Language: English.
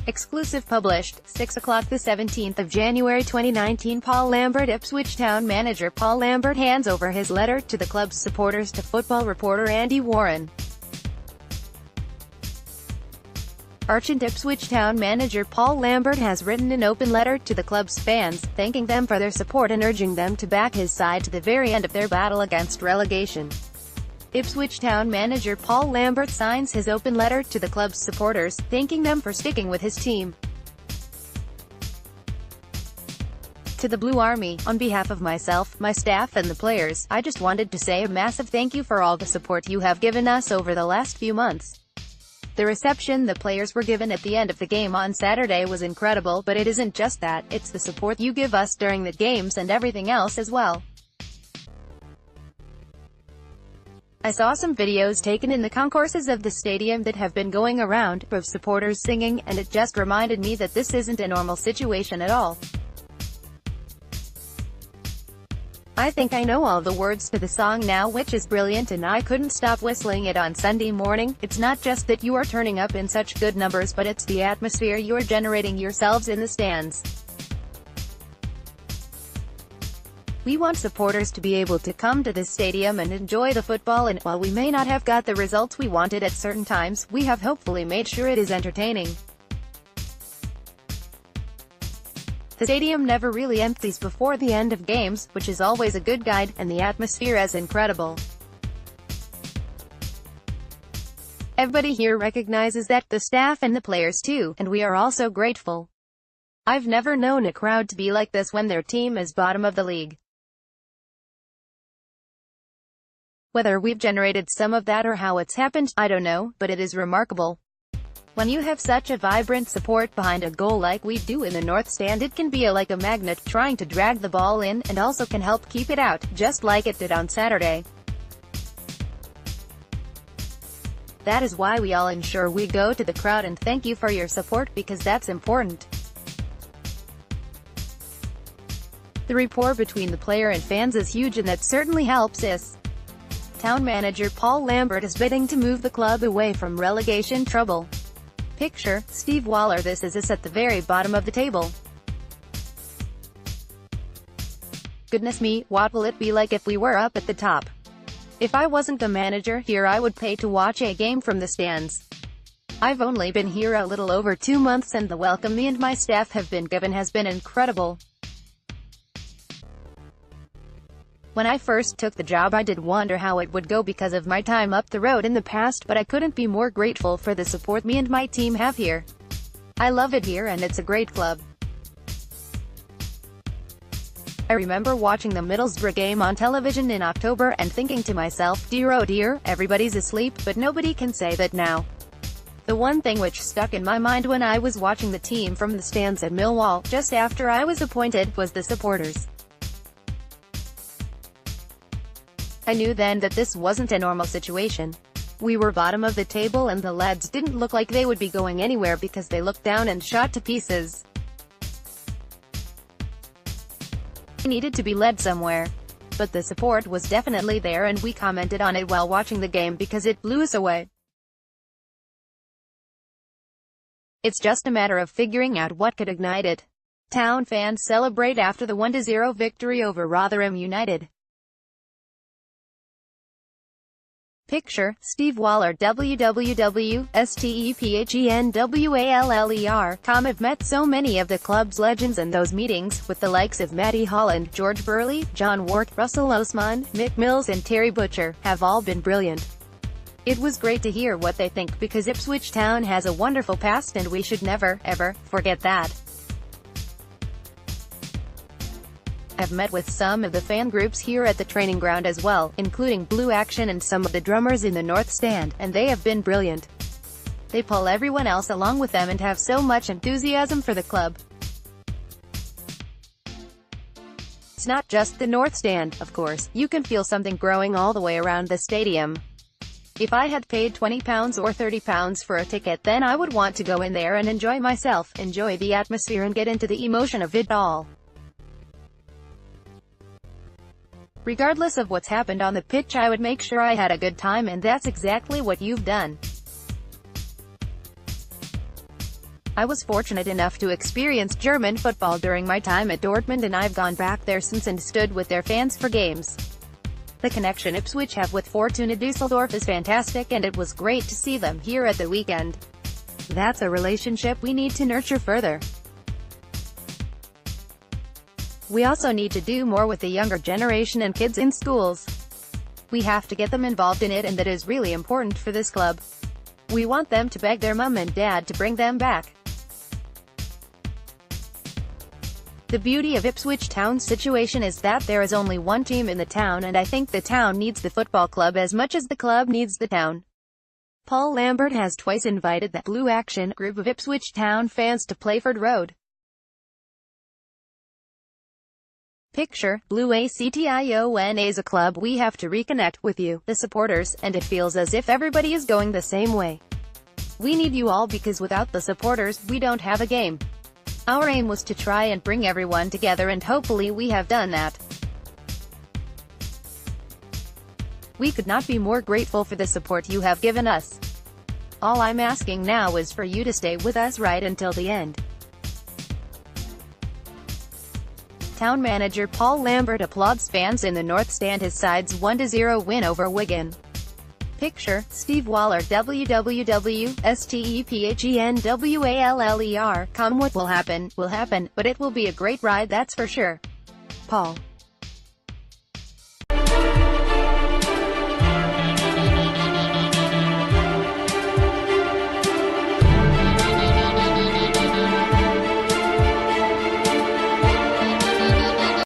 Exclusive published, 6 o'clock the 17th of January 2019. Paul Lambert Ipswich Town manager Paul Lambert hands over his letter to the club's supporters to football reporter Andy Warren. Archant Ipswich Town manager Paul Lambert has written an open letter to the club's fans, thanking them for their support and urging them to back his side to the very end of their battle against relegation. Ipswich Town manager Paul Lambert signs his open letter to the club's supporters, thanking them for sticking with his team. To the Blue Army, on behalf of myself, my staff and the players, I just wanted to say a massive thank you for all the support you have given us over the last few months. The reception the players were given at the end of the game on Saturday was incredible, but it isn't just that, it's the support you give us during the games and everything else as well. I saw some videos taken in the concourses of the stadium that have been going around, of supporters singing, and it just reminded me that this isn't a normal situation at all. I think I know all the words to the song now, which is brilliant, and I couldn't stop whistling it on Sunday morning. It's not just that you are turning up in such good numbers, but it's the atmosphere you're generating yourselves in the stands. We want supporters to be able to come to this stadium and enjoy the football, and while we may not have got the results we wanted at certain times, we have hopefully made sure it is entertaining. The stadium never really empties before the end of games, which is always a good guide, and the atmosphere is incredible. Everybody here recognizes that, the staff and the players too, and we are also grateful. I've never known a crowd to be like this when their team is bottom of the league. Whether we've generated some of that or how it's happened, I don't know, but it is remarkable. When you have such a vibrant support behind a goal like we do in the North Stand, it can be like a magnet trying to drag the ball in, and also can help keep it out, just like it did on Saturday. That is why we all ensure we go to the crowd and thank you for your support, because that's important. The rapport between the player and fans is huge, and that certainly helps us. Town manager Paul Lambert is bidding to move the club away from relegation trouble. Picture, Steve Waller. This is us at the very bottom of the table. Goodness me, what will it be like if we were up at the top? If I wasn't the manager here, I would pay to watch a game from the stands. I've only been here a little over 2 months, and the welcome me and my staff have been given has been incredible. When I first took the job, I did wonder how it would go because of my time up the road in the past, but I couldn't be more grateful for the support me and my team have here. I love it here, and it's a great club. I remember watching the Middlesbrough game on television in October and thinking to myself, dear oh dear, everybody's asleep, but nobody can say that now. The one thing which stuck in my mind when I was watching the team from the stands at Millwall, just after I was appointed, was the supporters. I knew then that this wasn't a normal situation. We were bottom of the table, and the lads didn't look like they would be going anywhere because they looked down and shot to pieces. They needed to be led somewhere. But the support was definitely there, and we commented on it while watching the game because it blew us away. It's just a matter of figuring out what could ignite it. Town fans celebrate after the 1-0 victory over Rotherham United. Picture, Steve Waller. www.stephenwaller.com. I've met so many of the club's legends, and those meetings, with the likes of Matty Holland, George Burley, John Wart, Russell Osman, Mick Mills and Terry Butcher, have all been brilliant. It was great to hear what they think, because Ipswich Town has a wonderful past and we should never, ever, forget that. I've met with some of the fan groups here at the training ground as well, including Blue Action and some of the drummers in the North Stand, and they have been brilliant. They pull everyone else along with them and have so much enthusiasm for the club. It's not just the North Stand, of course. You can feel something growing all the way around the stadium. If I had paid £20 or £30 for a ticket, then I would want to go in there and enjoy myself, enjoy the atmosphere and get into the emotion of it all. Regardless of what's happened on the pitch, I would make sure I had a good time, and that's exactly what you've done. I was fortunate enough to experience German football during my time at Dortmund, and I've gone back there since and stood with their fans for games. The connection Ipswich have with Fortuna Düsseldorf is fantastic, and it was great to see them here at the weekend. That's a relationship we need to nurture further. We also need to do more with the younger generation and kids in schools. We have to get them involved in it, and that is really important for this club. We want them to beg their mum and dad to bring them back. The beauty of Ipswich Town's situation is that there is only one team in the town, and I think the town needs the football club as much as the club needs the town. Paul Lambert has twice invited the Blue Action group of Ipswich Town fans to Playford Road. Picture, Blue Action is a club we have to reconnect with you, the supporters, and it feels as if everybody is going the same way. We need you all because without the supporters, we don't have a game. Our aim was to try and bring everyone together, and hopefully we have done that. We could not be more grateful for the support you have given us. All I'm asking now is for you to stay with us right until the end. Town manager Paul Lambert applauds fans in the North Stand his side's 1-0 win over Wigan. Picture, Steve Waller www.stephenwaller. Come what will happen, but it will be a great ride, that's for sure. Paul.